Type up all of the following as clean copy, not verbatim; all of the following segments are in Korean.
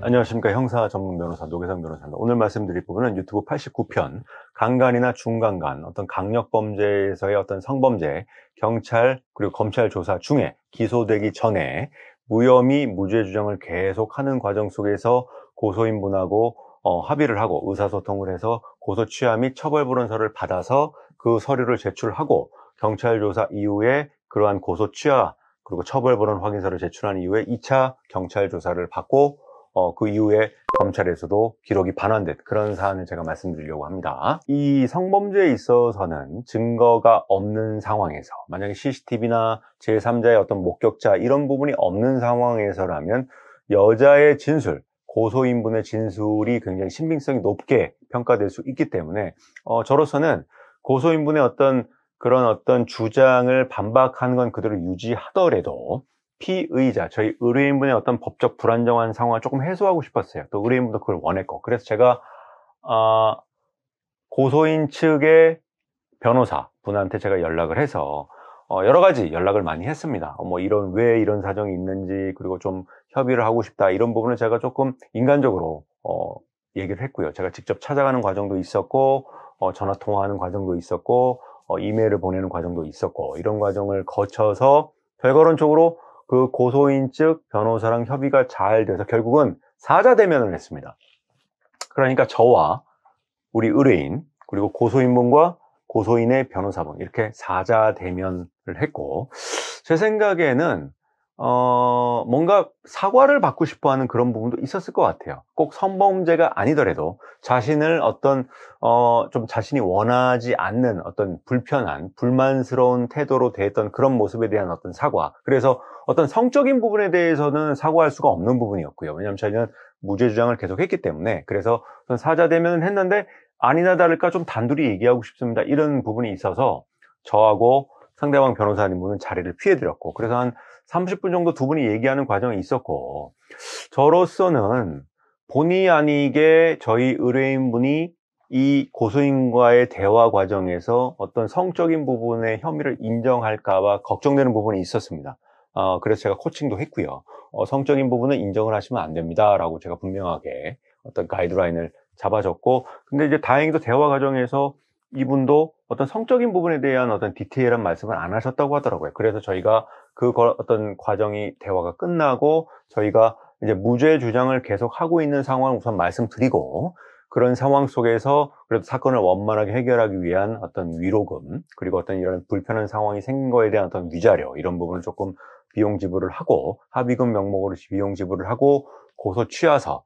안녕하십니까. 형사 전문 변호사 노계상 변호사입니다. 오늘 말씀드릴 부분은 유튜브 89편 강간이나 중강간, 어떤 강력범죄에서의 어떤 성범죄, 경찰 그리고 검찰 조사 중에 기소되기 전에 무혐의 무죄 주장을 계속하는 과정 속에서 고소인분하고 합의를 하고 의사소통을 해서 고소 취하 및 처벌 불원서를 받아서 그 서류를 제출하고 경찰 조사 이후에 그러한 고소 취하 그리고 처벌 불원 확인서를 제출한 이후에 2차 경찰 조사를 받고 그 이후에 검찰에서도 기록이 반환된 그런 사안을 제가 말씀드리려고 합니다. 이 성범죄에 있어서는 증거가 없는 상황에서, 만약에 CCTV나 제3자의 어떤 목격자 이런 부분이 없는 상황에서라면 여자의 진술, 고소인분의 진술이 굉장히 신빙성이 높게 평가될 수 있기 때문에 저로서는 고소인분의 그런 어떤 주장을 반박하는 건 그대로 유지하더라도 피의자, 저희 의뢰인분의 어떤 법적 불안정한 상황을 조금 해소하고 싶었어요. 또 의뢰인분도 그걸 원했고. 그래서 제가 고소인 측의 변호사 분한테 제가 연락을 해서 여러 가지 연락을 많이 했습니다. 왜 이런 사정이 있는지, 그리고 좀 협의를 하고 싶다, 이런 부분을 제가 조금 인간적으로 얘기를 했고요. 제가 직접 찾아가는 과정도 있었고, 전화 통화하는 과정도 있었고, 이메일을 보내는 과정도 있었고, 이런 과정을 거쳐서 결과론적으로 그 고소인 측 변호사랑 협의가 잘 돼서 결국은 사자 대면을 했습니다. 그러니까 저와 우리 의뢰인 그리고 고소인분과 고소인의 변호사분 이렇게 사자 대면을 했고, 제 생각에는 뭔가 사과를 받고 싶어하는 그런 부분도 있었을 것 같아요. 꼭 성범죄가 아니더라도 자신을 좀 자신이 원하지 않는 어떤 불편한 불만스러운 태도로 대했던 그런 모습에 대한 어떤 사과. 그래서 어떤 성적인 부분에 대해서는 사과할 수가 없는 부분이었고요. 왜냐하면 저희는 무죄 주장을 계속했기 때문에. 그래서 사자 대면을 했는데 아니나 다를까 좀 단둘이 얘기하고 싶습니다, 이런 부분이 있어서 저하고 상대방 변호사님분은 자리를 피해드렸고, 그래서 한 30분 정도 두 분이 얘기하는 과정이 있었고, 저로서는 본의 아니게 저희 의뢰인분이 이 고소인과의 대화 과정에서 어떤 성적인 부분의 혐의를 인정할까봐 걱정되는 부분이 있었습니다. 그래서 제가 코칭도 했고요. 성적인 부분은 인정을 하시면 안 됩니다 라고 제가 분명하게 어떤 가이드라인을 잡아줬고, 근데 이제 다행히도 대화 과정에서 이분도 어떤 성적인 부분에 대한 어떤 디테일한 말씀을 안 하셨다고 하더라고요. 그래서 저희가 어떤 과정이 대화가 끝나고 저희가 이제 무죄 주장을 계속 하고 있는 상황을 우선 말씀드리고, 그런 상황 속에서 그래도 사건을 원만하게 해결하기 위한 어떤 위로금, 그리고 어떤 이런 불편한 상황이 생긴 거에 대한 어떤 위자료, 이런 부분을 조금 비용 지불을 하고, 합의금 명목으로 비용 지불을 하고, 고소 취하서,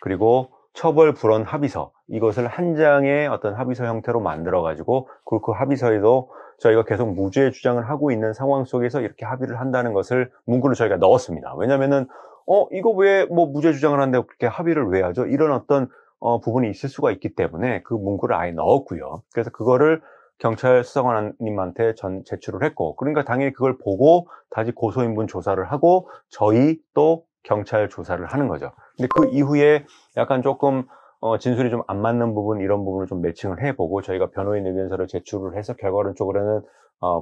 그리고 처벌 불원 합의서, 이것을 한 장의 어떤 합의서 형태로 만들어 가지고 그 합의서에도 저희가 계속 무죄 주장을 하고 있는 상황 속에서 이렇게 합의를 한다는 것을 문구를 저희가 넣었습니다. 왜냐면은 이거 왜 무죄 주장을 하는데 그렇게 합의를 왜 하죠? 이런 어떤 부분이 있을 수가 있기 때문에 그 문구를 아예 넣었고요. 그래서 그거를 경찰 수사관님한테 제출을 했고, 그러니까 당연히 그걸 보고 다시 고소인분 조사를 하고 저희 또 경찰 조사를 하는 거죠. 근데 그 이후에 약간 조금 진술이 좀 안 맞는 부분, 이런 부분을 좀 매칭을 해보고 저희가 변호인 의견서를 제출을 해서 결과론적으로는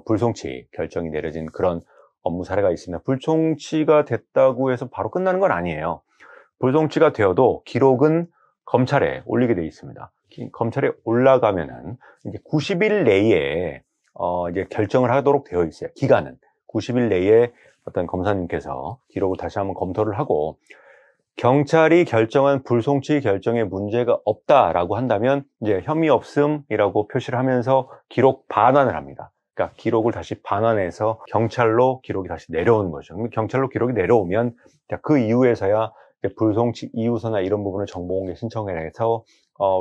불송치 결정이 내려진 그런 업무 사례가 있습니다. 불송치가 됐다고 해서 바로 끝나는 건 아니에요. 불송치가 되어도 기록은 검찰에 올리게 되어 있습니다. 검찰에 올라가면은 이제 90일 내에 이제 결정을 하도록 되어 있어요. 기간은 90일 내에 어떤 검사님께서 기록을 다시 한번 검토를 하고, 경찰이 결정한 불송치 결정에 문제가 없다라고 한다면 이제 혐의 없음이라고 표시를 하면서 기록 반환을 합니다. 그러니까 기록을 다시 반환해서 경찰로 기록이 다시 내려오는 거죠. 경찰로 기록이 내려오면 그 이후에서야 불송치 이유서나 이런 부분을 정보공개 신청을 해서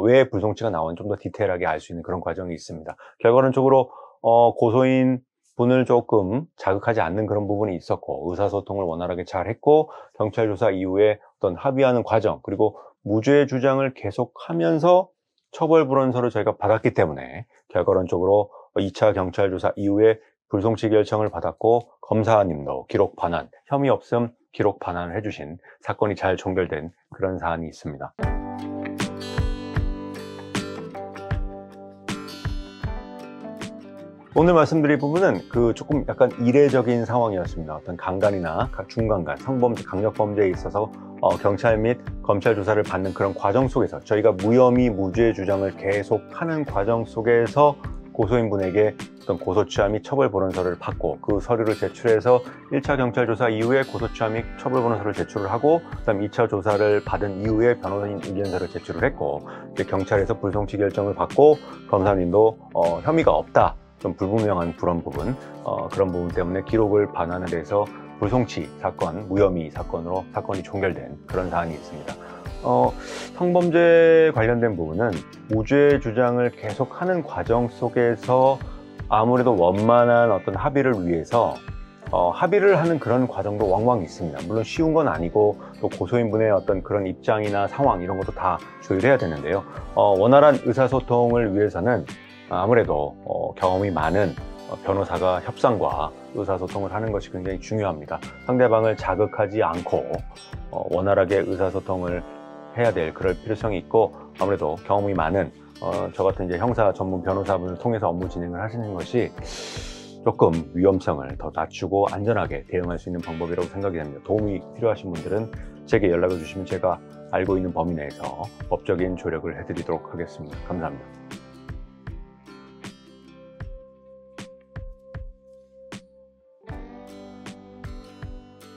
왜 불송치가 나오는지 좀 더 디테일하게 알 수 있는 그런 과정이 있습니다. 결과론적으로 고소인 분을 조금 자극하지 않는 그런 부분이 있었고, 의사소통을 원활하게 잘 했고, 경찰 조사 이후에 어떤 합의하는 과정, 그리고 무죄 주장을 계속하면서 처벌 불원서를 저희가 받았기 때문에 결과론적으로 2차 경찰 조사 이후에 불송치 결정을 받았고, 검사님도 기록 반환, 혐의 없음 기록 반환을 해주신 사건이 잘 종결된 그런 사안이 있습니다. 오늘 말씀드릴 부분은 조금 약간 이례적인 상황이었습니다. 어떤 강간이나 중강간, 성범죄, 강력범죄에 있어서 경찰 및 검찰 조사를 받는 그런 과정 속에서 저희가 무혐의 무죄 주장을 계속하는 과정 속에서 고소인분에게 어떤 고소취하 및 처벌본원서를 받고 그 서류를 제출해서 1차 경찰 조사 이후에 고소취하 및 처벌본원서를 제출을 하고 그다음 2차 조사를 받은 이후에 변호인 의견서를 제출을 했고 경찰에서 불송치 결정을 받고 검사님도 혐의가 없다, 좀 불분명한 그런 부분 때문에 기록을 반환을 해서 불송치 사건, 무혐의 사건으로 사건이 종결된 그런 사안이 있습니다. 성범죄 관련된 부분은 무죄 주장을 계속하는 과정 속에서 아무래도 원만한 어떤 합의를 위해서 합의를 하는 그런 과정도 왕왕 있습니다. 물론 쉬운 건 아니고 또 고소인분의 어떤 그런 입장이나 상황 이런 것도 다 조율해야 되는데요. 원활한 의사소통을 위해서는 아무래도 경험이 많은 변호사가 협상과 의사소통을 하는 것이 굉장히 중요합니다. 상대방을 자극하지 않고 원활하게 의사소통을 해야 될 그럴 필요성이 있고, 아무래도 경험이 많은 저 같은 이제 형사 전문 변호사분을 통해서 업무 진행을 하시는 것이 조금 위험성을 더 낮추고 안전하게 대응할 수 있는 방법이라고 생각이 됩니다. 도움이 필요하신 분들은 제게 연락을 주시면 제가 알고 있는 범위 내에서 법적인 조력을 해드리도록 하겠습니다. 감사합니다.